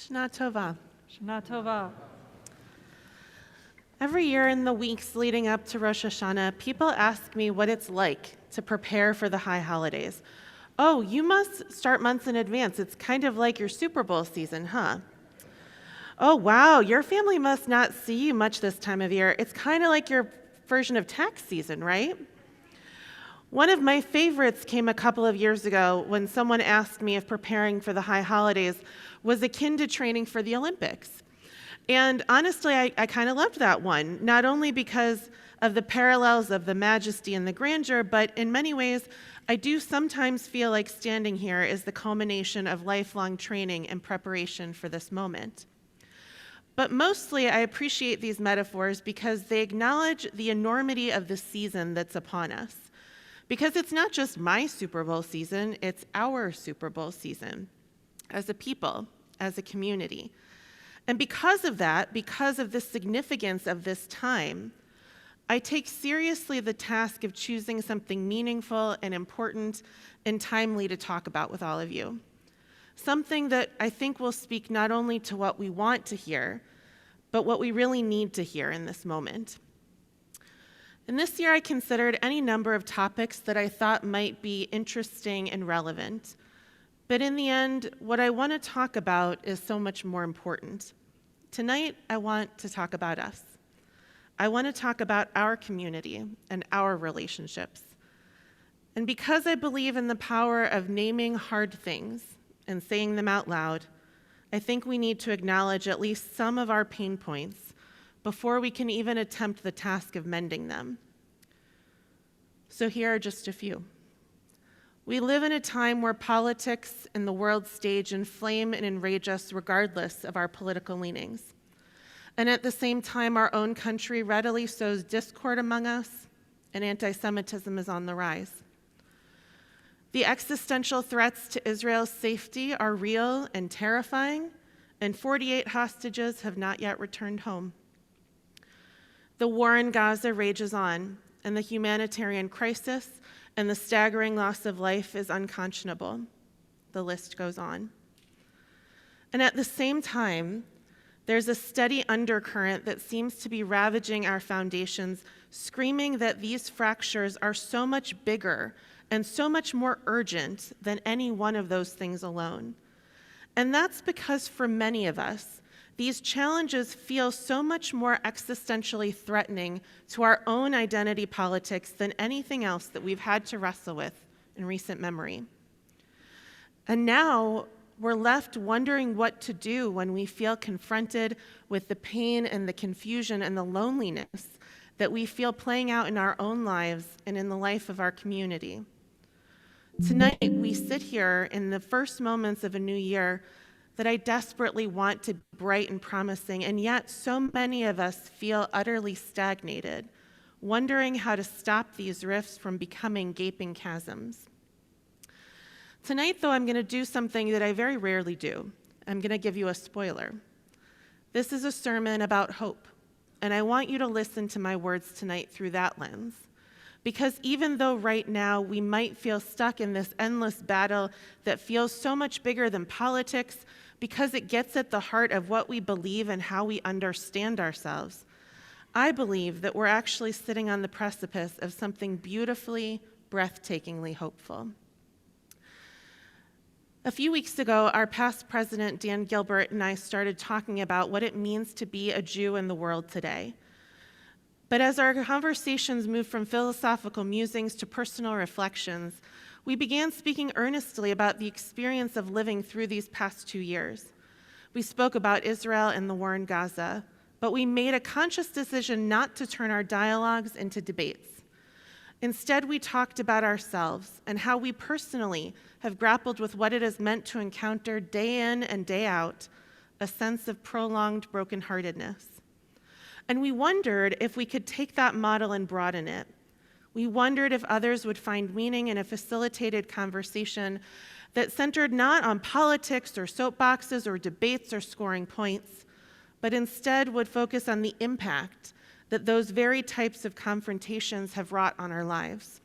Shana Tova. Shana Tova. Every year in the weeks leading up to Rosh Hashanah, people ask me what it's like to prepare for the high holidays. Oh, you must start months in advance. It's kind of like your Super Bowl season, huh? Oh, wow, your family must not see you much this time of year. It's kind of like your version of tax season, right? One of my favorites came a couple of years ago when someone asked me if preparing for the high holidays was akin to training for the Olympics. And honestly, I kind of loved that one, not only because of the parallels of the majesty and the grandeur, but in many ways, I do sometimes feel like standing here is the culmination of lifelong training and preparation for this moment. But mostly, I appreciate these metaphors because they acknowledge the enormity of the season that's upon us. Because it's not just my Super Bowl season, it's our Super Bowl season as a people, as a community. And because of that, because of the significance of this time, I take seriously the task of choosing something meaningful and important and timely to talk about with all of you. Something that I think will speak not only to what we want to hear, but what we really need to hear in this moment. And this year I considered any number of topics that I thought might be interesting and relevant. But in the end, what I want to talk about is so much more important. Tonight, I want to talk about us. I want to talk about our community and our relationships. And because I believe in the power of naming hard things and saying them out loud, I think we need to acknowledge at least some of our pain points before we can even attempt the task of mending them. So here are just a few. We live in a time where politics and the world stage inflame and enrage us regardless of our political leanings. And at the same time, our own country readily sows discord among us, and anti-Semitism is on the rise. The existential threats to Israel's safety are real and terrifying, and 48 hostages have not yet returned home. The war in Gaza rages on, and the humanitarian crisis and the staggering loss of life is unconscionable. The list goes on. And at the same time, there's a steady undercurrent that seems to be ravaging our foundations, screaming that these fractures are so much bigger and so much more urgent than any one of those things alone. And that's because for many of us, these challenges feel so much more existentially threatening to our own identity politics than anything else that we've had to wrestle with in recent memory. And now we're left wondering what to do when we feel confronted with the pain and the confusion and the loneliness that we feel playing out in our own lives and in the life of our community. Tonight, we sit here in the first moments of a new year that I desperately want to be bright and promising, and yet so many of us feel utterly stagnated, wondering how to stop these rifts from becoming gaping chasms. Tonight, though, I'm going to do something that I very rarely do. I'm going to give you a spoiler. This is a sermon about hope, and I want you to listen to my words tonight through that lens. Because even though right now we might feel stuck in this endless battle that feels so much bigger than politics, because it gets at the heart of what we believe and how we understand ourselves, I believe that we're actually sitting on the precipice of something beautifully, breathtakingly hopeful. A few weeks ago, our past president, Dan Gilbert, and I started talking about what it means to be a Jew in the world today. But as our conversations moved from philosophical musings to personal reflections, we began speaking earnestly about the experience of living through these past 2 years. We spoke about Israel and the war in Gaza, but we made a conscious decision not to turn our dialogues into debates. Instead, we talked about ourselves and how we personally have grappled with what it has meant to encounter day in and day out a sense of prolonged brokenheartedness. And we wondered if we could take that model and broaden it. We wondered if others would find meaning in a facilitated conversation that centered not on politics or soapboxes or debates or scoring points, but instead would focus on the impact that those very types of confrontations have wrought on our lives.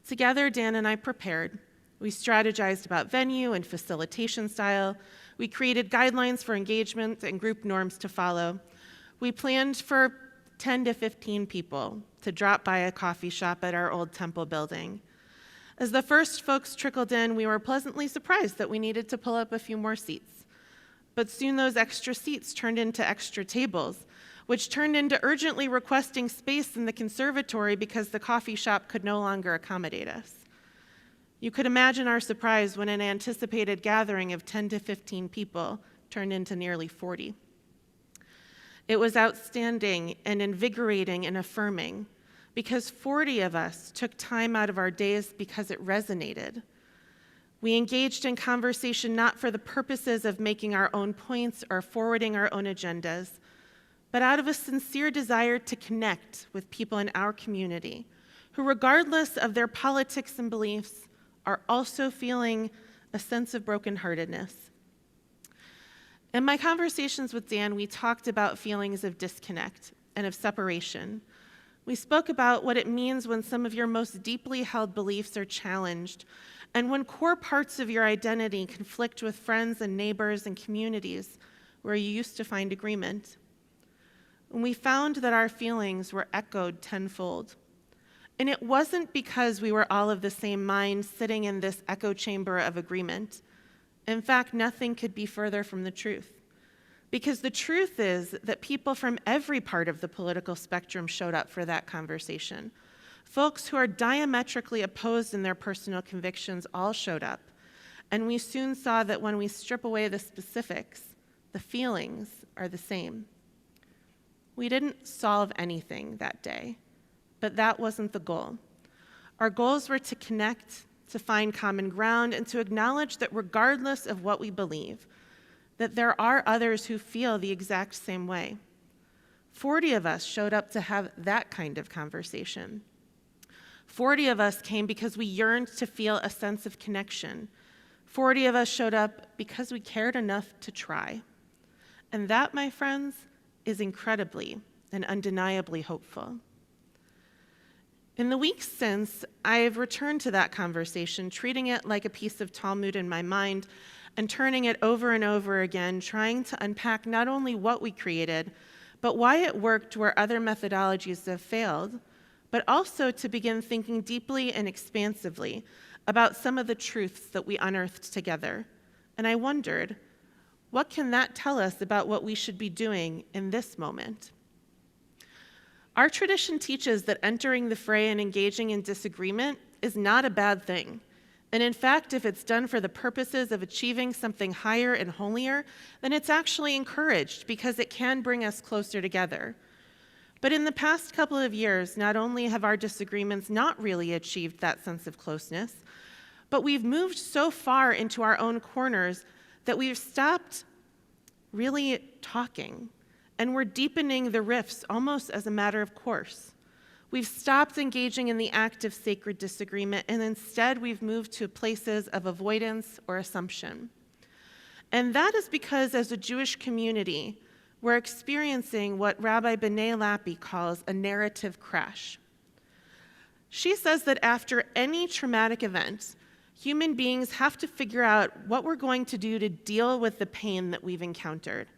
Together, Dan and I prepared. We strategized about venue and facilitation style. We created guidelines for engagement and group norms to follow. We planned for 10 to 15 people to drop by a coffee shop at our old temple building. As the first folks trickled in, we were pleasantly surprised that we needed to pull up a few more seats. But soon those extra seats turned into extra tables, which turned into urgently requesting space in the conservatory because the coffee shop could no longer accommodate us. You could imagine our surprise when an anticipated gathering of 10 to 15 people turned into nearly 40. It was outstanding and invigorating and affirming because 40 of us took time out of our days because it resonated. We engaged in conversation not for the purposes of making our own points or forwarding our own agendas, but out of a sincere desire to connect with people in our community who, regardless of their politics and beliefs, are also feeling a sense of brokenheartedness. In my conversations with Dan, we talked about feelings of disconnect and of separation. We spoke about what it means when some of your most deeply held beliefs are challenged, and when core parts of your identity conflict with friends and neighbors and communities where you used to find agreement. And we found that our feelings were echoed tenfold. And it wasn't because we were all of the same mind sitting in this echo chamber of agreement. In fact, nothing could be further from the truth. Because the truth is that people from every part of the political spectrum showed up for that conversation. Folks who are diametrically opposed in their personal convictions all showed up. And we soon saw that when we strip away the specifics, the feelings are the same. We didn't solve anything that day, but that wasn't the goal. Our goals were to connect, to find common ground, and to acknowledge that regardless of what we believe, that there are others who feel the exact same way. 40 of us showed up to have that kind of conversation. 40 of us came because we yearned to feel a sense of connection. 40 of us showed up because we cared enough to try. And that, my friends, is incredibly and undeniably hopeful. In the weeks since, I've returned to that conversation, treating it like a piece of Talmud in my mind and turning it over and over again, trying to unpack not only what we created, but why it worked where other methodologies have failed, but also to begin thinking deeply and expansively about some of the truths that we unearthed together. And I wondered, what can that tell us about what we should be doing in this moment? Our tradition teaches that entering the fray and engaging in disagreement is not a bad thing. And in fact, if it's done for the purposes of achieving something higher and holier, then it's actually encouraged because it can bring us closer together. But in the past couple of years, not only have our disagreements not really achieved that sense of closeness, but we've moved so far into our own corners that we've stopped really talking, and we're deepening the rifts almost as a matter of course. We've stopped engaging in the act of sacred disagreement, and instead we've moved to places of avoidance or assumption. And that is because as a Jewish community, we're experiencing what Rabbi B'nai Lappi calls a narrative crash. She says that after any traumatic event, human beings have to figure out what we're going to do to deal with the pain that we've encountered.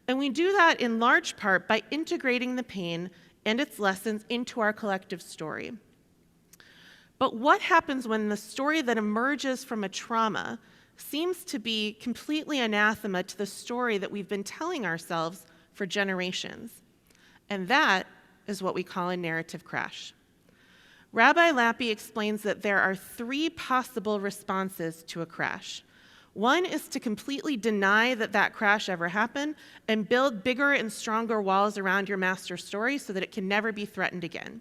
And we do that in large part by integrating the pain and its lessons into our collective story. But what happens when the story that emerges from a trauma seems to be completely anathema to the story that we've been telling ourselves for generations? And that is what we call a narrative crash. Rabbi Lappi explains that there are three possible responses to a crash. One is to completely deny that that crash ever happened and build bigger and stronger walls around your master story so that it can never be threatened again.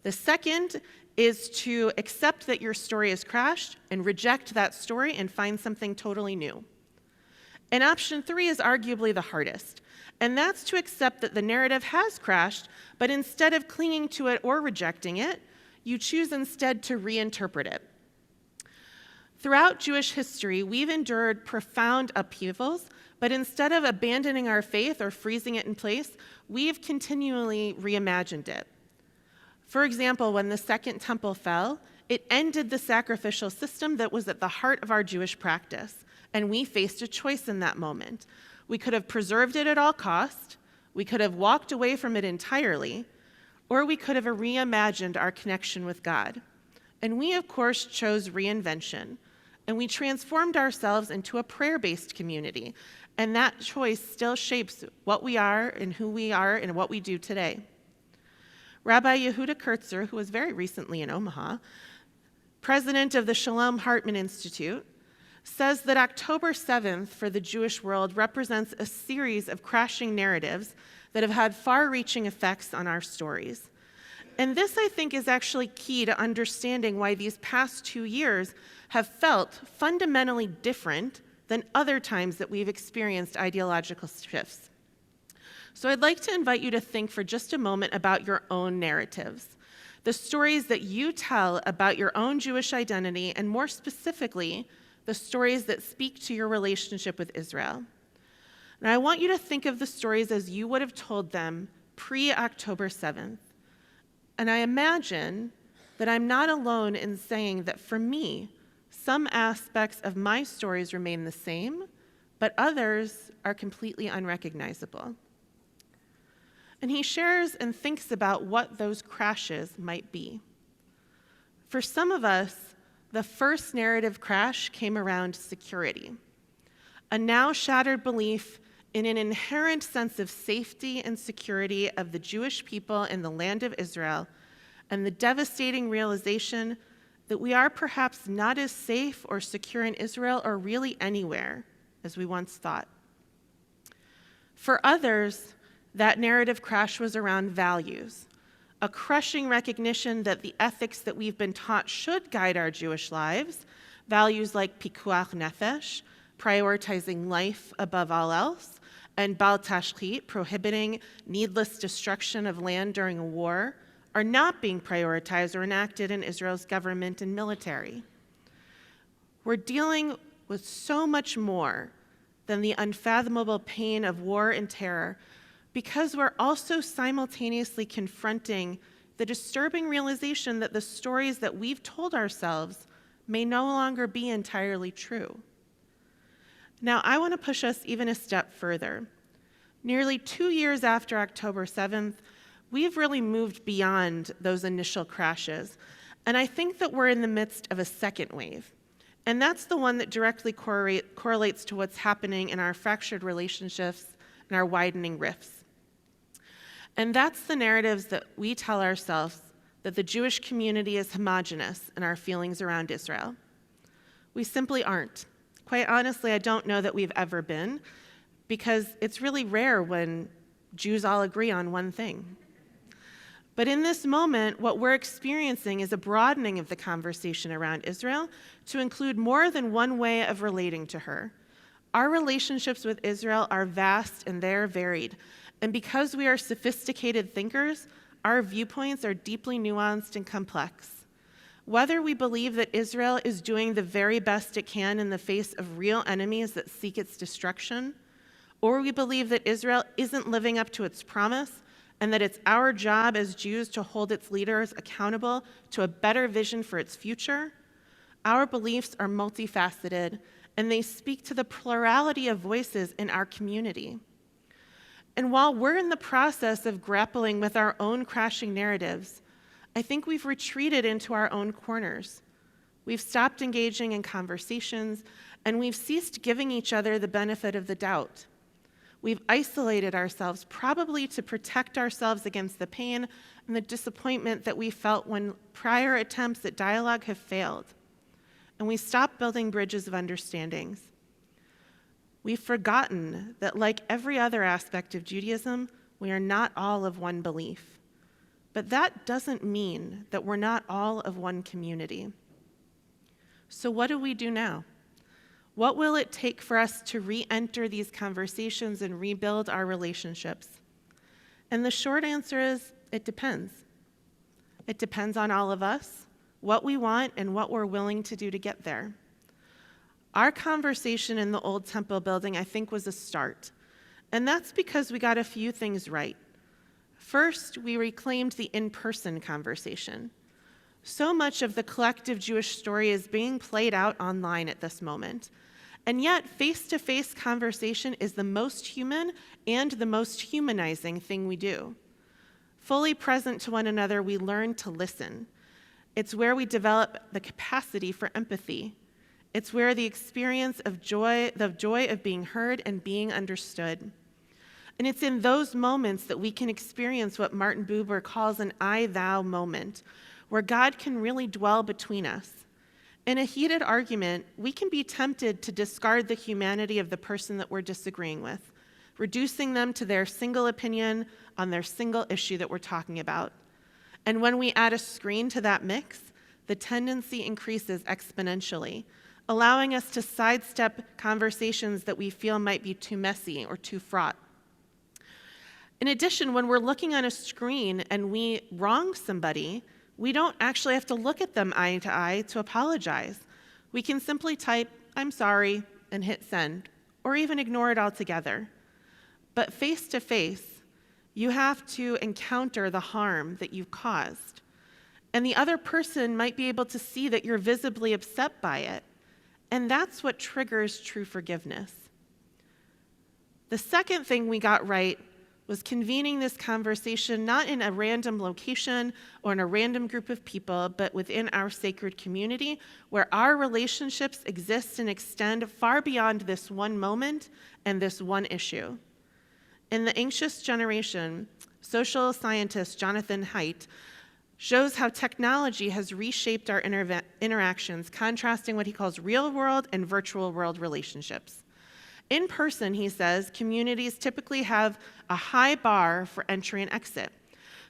The second is to accept that your story has crashed and reject that story and find something totally new. And option three is arguably the hardest, and that's to accept that the narrative has crashed, but instead of clinging to it or rejecting it, you choose instead to reinterpret it. Throughout Jewish history, we've endured profound upheavals, but instead of abandoning our faith or freezing it in place, we've continually reimagined it. For example, when the Second Temple fell, it ended the sacrificial system that was at the heart of our Jewish practice, and we faced a choice in that moment. We could have preserved it at all cost, we could have walked away from it entirely, or we could have reimagined our connection with God. And we, of course, chose reinvention, and we transformed ourselves into a prayer-based community, and that choice still shapes what we are and who we are and what we do today. Rabbi Yehuda Kurtzer, who was very recently in Omaha, president of the Shalom Hartman Institute, says that October 7th for the Jewish world represents a series of crashing narratives that have had far-reaching effects on our stories. And this, I think, is actually key to understanding why these past 2 years have felt fundamentally different than other times that we've experienced ideological shifts. So I'd like to invite you to think for just a moment about your own narratives, the stories that you tell about your own Jewish identity, and more specifically, the stories that speak to your relationship with Israel. And I want you to think of the stories as you would have told them pre-October 7th. And I imagine that I'm not alone in saying that for me, some aspects of my stories remain the same, but others are completely unrecognizable. And he shares and thinks about what those crashes might be. For some of us, the first narrative crash came around security, a now shattered belief in an inherent sense of safety and security of the Jewish people in the land of Israel, and the devastating realization that we are perhaps not as safe or secure in Israel or really anywhere as we once thought. For others, that narrative crash was around values, a crushing recognition that the ethics that we've been taught should guide our Jewish lives, values like pikuach nefesh, prioritizing life above all else, and bal tashchit, prohibiting needless destruction of land during a war, are not being prioritized or enacted in Israel's government and military. We're dealing with so much more than the unfathomable pain of war and terror, because we're also simultaneously confronting the disturbing realization that the stories that we've told ourselves may no longer be entirely true. Now, I want to push us even a step further. Nearly 2 years after October 7th, we've really moved beyond those initial crashes, and I think that we're in the midst of a second wave. And that's the one that directly correlates to what's happening in our fractured relationships and our widening rifts. And that's the narratives that we tell ourselves that the Jewish community is homogenous in our feelings around Israel. We simply aren't. Quite honestly, I don't know that we've ever been, because it's really rare when Jews all agree on one thing. But in this moment, what we're experiencing is a broadening of the conversation around Israel to include more than one way of relating to her. Our relationships with Israel are vast and they're varied. And because we are sophisticated thinkers, our viewpoints are deeply nuanced and complex. Whether we believe that Israel is doing the very best it can in the face of real enemies that seek its destruction, or we believe that Israel isn't living up to its promise and that it's our job as Jews to hold its leaders accountable to a better vision for its future, our beliefs are multifaceted and they speak to the plurality of voices in our community. And while we're in the process of grappling with our own crashing narratives, I think we've retreated into our own corners. We've stopped engaging in conversations, and we've ceased giving each other the benefit of the doubt. We've isolated ourselves, probably to protect ourselves against the pain and the disappointment that we felt when prior attempts at dialogue have failed. And we stopped building bridges of understandings. We've forgotten that, like every other aspect of Judaism, we are not all of one belief. But that doesn't mean that we're not all of one community. So what do we do now? What will it take for us to re-enter these conversations and rebuild our relationships? And the short answer is, it depends. It depends on all of us, what we want, and what we're willing to do to get there. Our conversation in the old temple building, I think, was a start. And that's because we got a few things right. First, we reclaimed the in-person conversation. So much of the collective Jewish story is being played out online at this moment. And yet, face-to-face conversation is the most human and the most humanizing thing we do. Fully present to one another, we learn to listen. It's where we develop the capacity for empathy. It's where the experience of joy, the joy of being heard and being understood. And it's in those moments that we can experience what Martin Buber calls an I-thou moment, where God can really dwell between us. In a heated argument, we can be tempted to discard the humanity of the person that we're disagreeing with, reducing them to their single opinion on their single issue that we're talking about. And when we add a screen to that mix, the tendency increases exponentially, allowing us to sidestep conversations that we feel might be too messy or too fraught. In addition, when we're looking on a screen and we wrong somebody, we don't actually have to look at them eye to eye to apologize. We can simply type, "I'm sorry," and hit send, or even ignore it altogether. But face to face, you have to encounter the harm that you've caused. And the other person might be able to see that you're visibly upset by it. And that's what triggers true forgiveness. The second thing we got right was convening this conversation not in a random location or in a random group of people, but within our sacred community, where our relationships exist and extend far beyond this one moment and this one issue. In The Anxious Generation, social scientist Jonathan Haidt shows how technology has reshaped our interactions, contrasting what he calls real-world and virtual world relationships. In person, he says, communities typically have a high bar for entry and exit,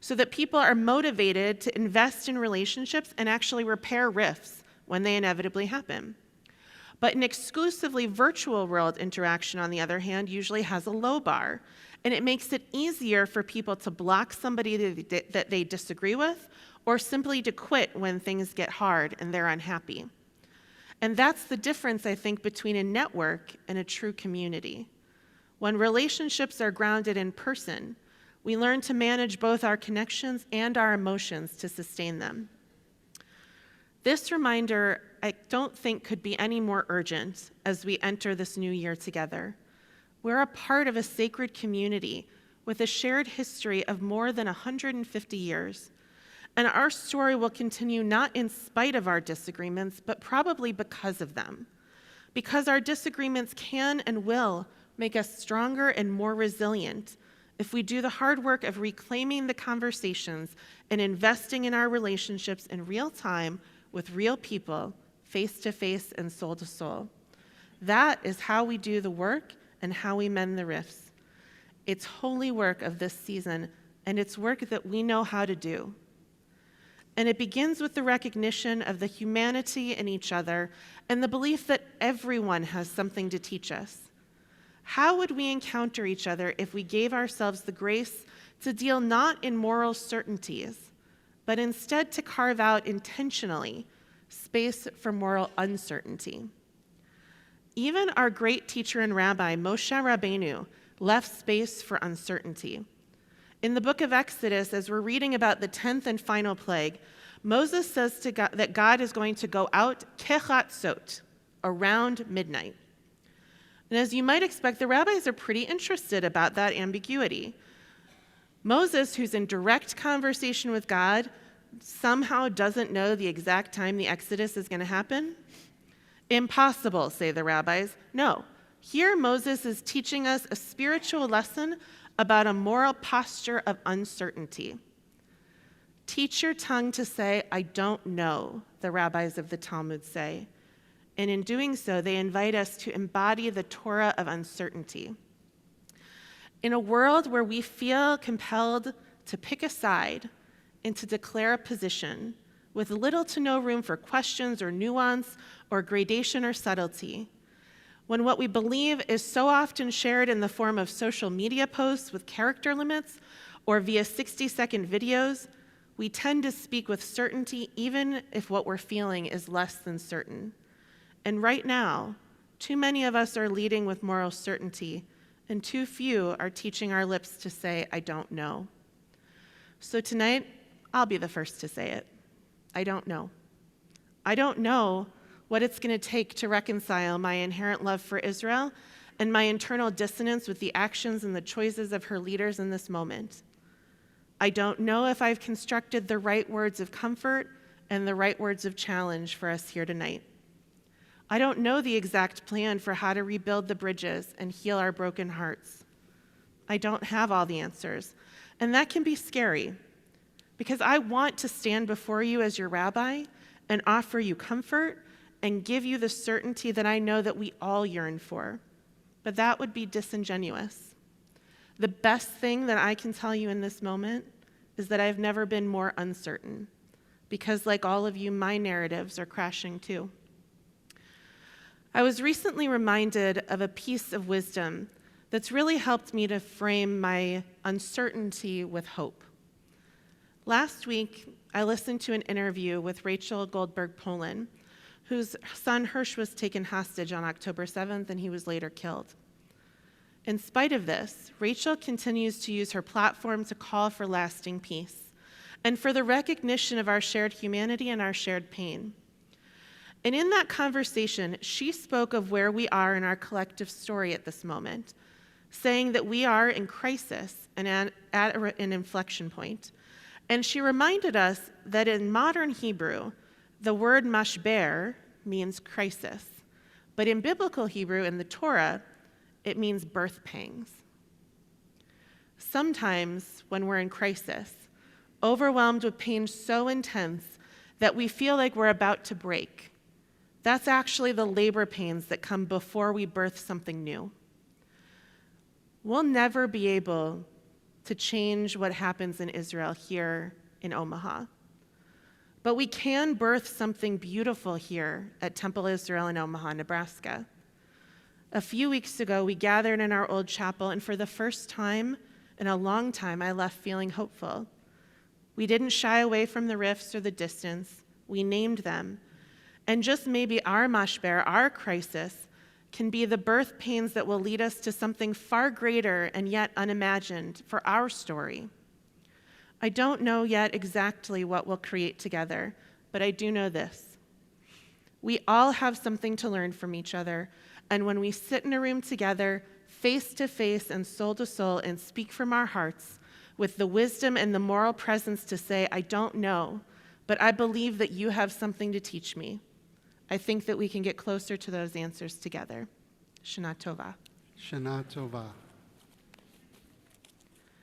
so that people are motivated to invest in relationships and actually repair rifts when they inevitably happen. But an exclusively virtual world interaction, on the other hand, usually has a low bar, and it makes it easier for people to block somebody that they disagree with, or simply to quit when things get hard and they're unhappy. And that's the difference, I think, between a network and a true community. When relationships are grounded in person, we learn to manage both our connections and our emotions to sustain them. This reminder, I don't think, could be any more urgent as we enter this new year together. We're a part of a sacred community with a shared history of more than 150 years. And our story will continue not in spite of our disagreements, but probably because of them. Because our disagreements can and will make us stronger and more resilient if we do the hard work of reclaiming the conversations and investing in our relationships in real time with real people, face to face and soul to soul. That is how we do the work and how we mend the rifts. It's holy work of this season, and it's work that we know how to do. And it begins with the recognition of the humanity in each other and the belief that everyone has something to teach us. How would we encounter each other if we gave ourselves the grace to deal not in moral certainties, but instead to carve out intentionally space for moral uncertainty? Even our great teacher and rabbi, Moshe Rabbeinu, left space for uncertainty. In the book of Exodus, as we're reading about the 10th and final plague, Moses says to God that God is going to go out kechatzot, around midnight. And as you might expect, the rabbis are pretty interested about that ambiguity. Moses, who's in direct conversation with God, somehow doesn't know the exact time the Exodus is going to happen? Impossible, say the rabbis. No. Here Moses is teaching us a spiritual lesson about a moral posture of uncertainty. Teach your tongue to say, "I don't know," the rabbis of the Talmud say. And in doing so, they invite us to embody the Torah of uncertainty. In a world where we feel compelled to pick a side and to declare a position, with little to no room for questions or nuance or gradation or subtlety, when what we believe is so often shared in the form of social media posts with character limits or via 60-second videos, we tend to speak with certainty even if what we're feeling is less than certain. And right now, too many of us are leading with moral certainty, and too few are teaching our lips to say, "I don't know." So tonight, I'll be the first to say it. I don't know. I don't know what it's going to take to reconcile my inherent love for Israel and my internal dissonance with the actions and the choices of her leaders in this moment. I don't know if I've constructed the right words of comfort and the right words of challenge for us here tonight. I don't know the exact plan for how to rebuild the bridges and heal our broken hearts. I don't have all the answers, and that can be scary because I want to stand before you as your rabbi and offer you comfort and give you the certainty that I know that we all yearn for. But that would be disingenuous. The best thing that I can tell you in this moment is that I've never been more uncertain, because like all of you, my narratives are crashing too. I was recently reminded of a piece of wisdom that's really helped me to frame my uncertainty with hope. Last week, I listened to an interview with Rachel Goldberg-Polin, whose son Hirsch was taken hostage on October 7th, and he was later killed. In spite of this, Rachel continues to use her platform to call for lasting peace and for the recognition of our shared humanity and our shared pain. And in that conversation, she spoke of where we are in our collective story at this moment, saying that we are in crisis and at an inflection point. And she reminded us that in modern Hebrew, the word mashber means crisis, but in biblical Hebrew, in the Torah, it means birth pangs. Sometimes when we're in crisis, overwhelmed with pain so intense that we feel like we're about to break, that's actually the labor pains that come before we birth something new. We'll never be able to change what happens in Israel here in Omaha. But we can birth something beautiful here at Temple Israel in Omaha, Nebraska. A few weeks ago, we gathered in our old chapel, and for the first time in a long time, I left feeling hopeful. We didn't shy away from the rifts or the distance. We named them. And just maybe our mashber, our crisis, can be the birth pains that will lead us to something far greater and yet unimagined for our story. I don't know yet exactly what we'll create together, but I do know this. We all have something to learn from each other, and when we sit in a room together, face to face and soul to soul, and speak from our hearts with the wisdom and the moral presence to say, I don't know, but I believe that you have something to teach me, I think that we can get closer to those answers together. Shana Tova. Shana Tova.